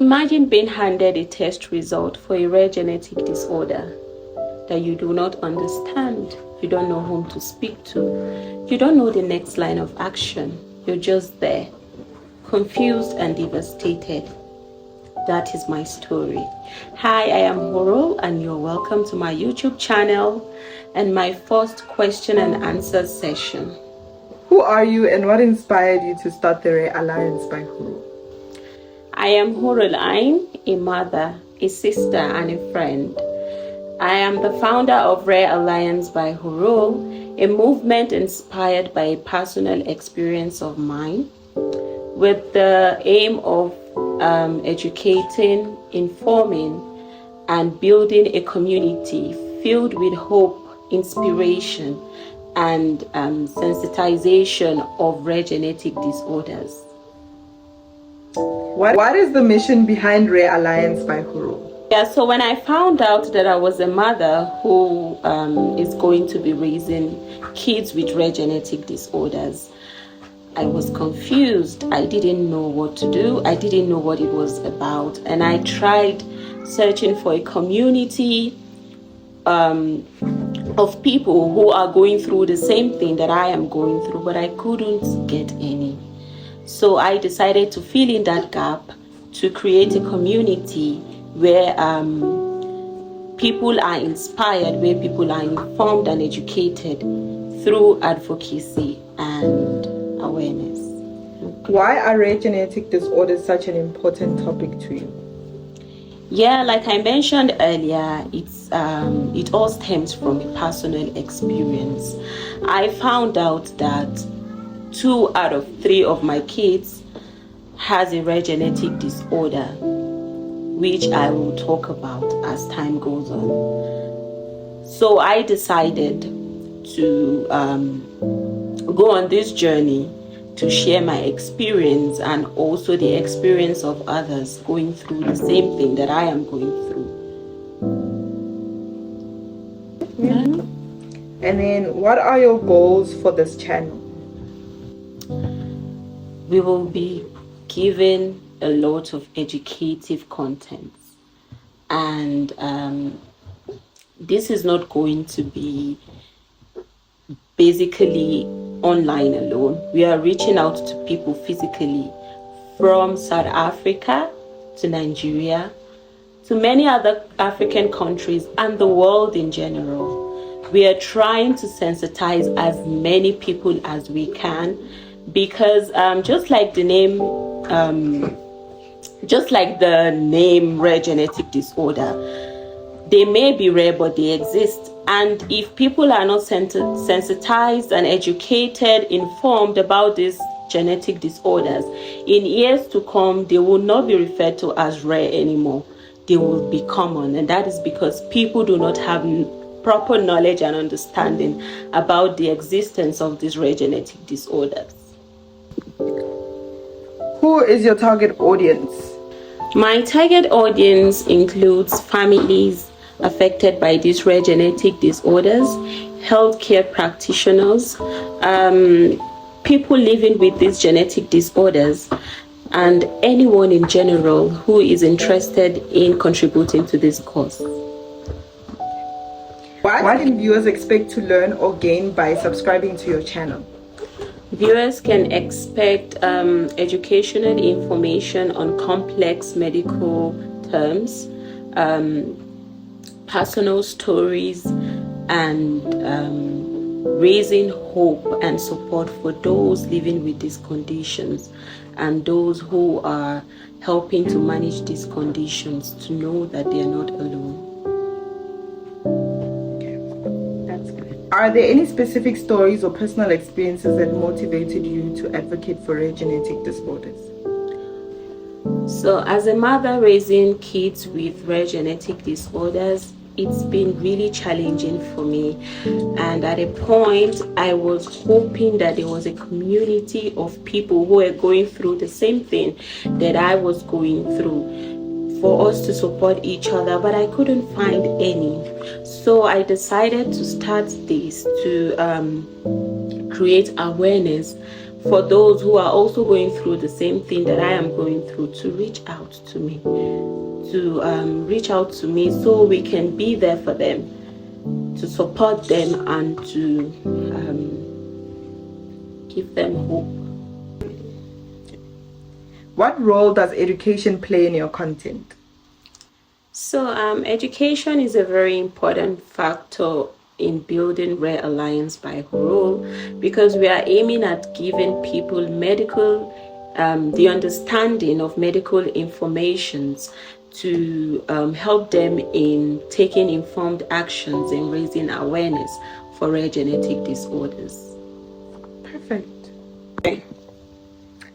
Imagine being handed a test result for a rare genetic disorder that you do not understand. You don't know whom to speak to. You don't know the next line of action. You're just there, confused and devastated. That is my story. Hi, I am Hurul and you're welcome to my YouTube channel and my first question and answer session. Who are you and what inspired you to start the Rare Alliance by Hurul? I am Hurul. I'm a mother, a sister, and a friend. I am the founder of Rare Alliance by Hurul, a movement inspired by a personal experience of mine with the aim of educating, informing, and building a community filled with hope, inspiration, and sensitization of rare genetic disorders. What is the mission behind Rare Alliance by Hurul? Yeah, so when I found out that I was a mother who is going to be raising kids with rare genetic disorders, I was confused. I didn't know what to do. I didn't know what it was about. And I tried searching for a community of people who are going through the same thing that I am going through, but I couldn't get any. So I decided to fill in that gap to create a community where people are inspired, where people are informed and educated through advocacy and awareness. Why are rare genetic disorders such an important topic to you? Yeah, like I mentioned earlier, it all stems from a personal experience. I found out that 2 out of 3 of my kids has a rare genetic disorder, which I will talk about as time goes on. So I decided to go on this journey to share my experience and also the experience of others going through the same thing that I am going through. Mm-hmm. And then what are your goals for this channel? We will be given a lot of educative content, and this is not going to be basically online alone. We are reaching out to people physically from South Africa to Nigeria to many other African countries and the world in general. We are trying to sensitize as many people as we can, because just like the name rare genetic disorder, they may be rare but they exist, and if people are not sensitized and educated, informed about these genetic disorders, in years to come they will not be referred to as rare anymore. They will be common, and that is because people do not have proper knowledge and understanding about the existence of these rare genetic disorders. Who is your target audience? My target audience includes families affected by these rare genetic disorders, healthcare practitioners, people living with these genetic disorders, and anyone in general who is interested in contributing to this cause. What can viewers expect to learn or gain by subscribing to your channel? Viewers can expect educational information on complex medical terms, personal stories, and raising hope and support for those living with these conditions and those who are helping to manage these conditions to know that they are not alone. Are there any specific stories or personal experiences that motivated you to advocate for rare genetic disorders? So as a mother raising kids with rare genetic disorders, it's been really challenging for me, and at a point I was hoping that there was a community of people who were going through the same thing that I was going through, for us to support each other, but I couldn't find any. So I decided to start this to create awareness for those who are also going through the same thing that I am going through to reach out to me, so we can be there for them, to support them, and to give them hope. What role does education play in your content? So education is a very important factor in building Rare Alliance by Hurul, because we are aiming at giving people the understanding of medical informations to help them in taking informed actions and raising awareness for rare genetic disorders. Perfect.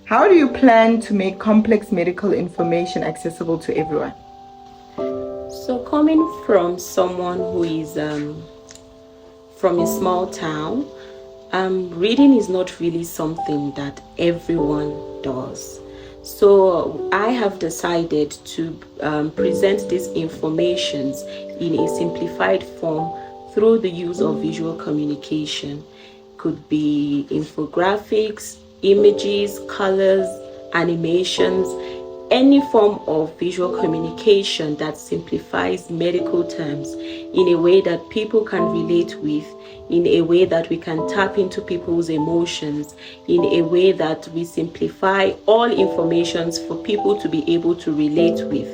How do you plan to make complex medical information accessible to everyone? So coming from someone who is from a small town, reading is not really something that everyone does. So I have decided to present these informations in a simplified form through the use of visual communication. Could be infographics, images, colors, animations, any form of visual communication that simplifies medical terms in a way that people can relate with, in a way that we can tap into people's emotions, in a way that we simplify all informations for people to be able to relate with.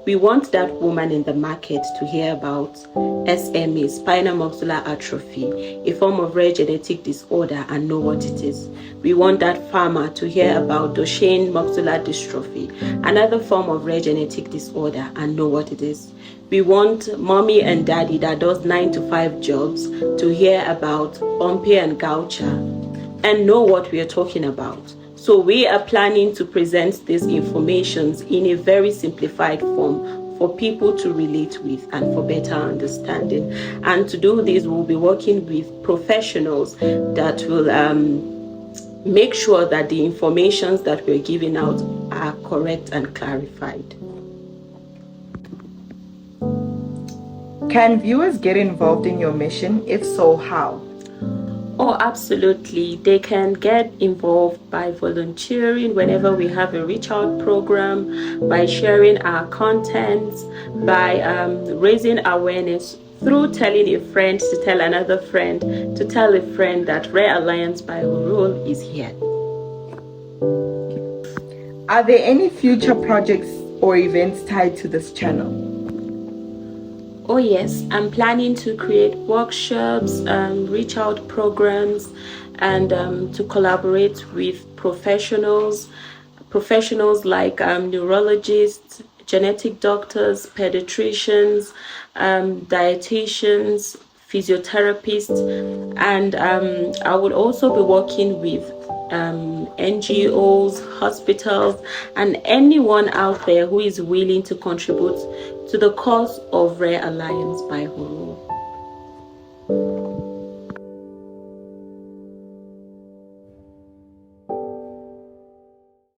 We want that woman in the market to hear about SMA, spinal muscular atrophy, a form of rare genetic disorder, and know what it is. We want that farmer to hear about Duchenne muscular dystrophy, another form of rare genetic disorder, and know what it is. We want mommy and daddy that does 9-to-5 jobs to hear about Pompe and Gaucher and know what we are talking about. So we are planning to present these informations in a very simplified form for people to relate with and for better understanding. And to do this, we'll be working with professionals that will make sure that the informations that we're giving out are correct and clarified. Can viewers get involved in your mission? If so, how? Oh, absolutely. They can get involved by volunteering whenever we have a reach out program, by sharing our content, by raising awareness through telling a friend to tell another friend to tell a friend that Rare Alliance by Hurul is here. Are there any future projects or events tied to this channel? Oh yes, I'm planning to create workshops, reach out programs, and to collaborate with professionals like neurologists, genetic doctors, pediatricians, dietitians, physiotherapists, and I would also be working with NGOs, hospitals, and anyone out there who is willing to contribute to the cause of Rare Alliance by Hurul.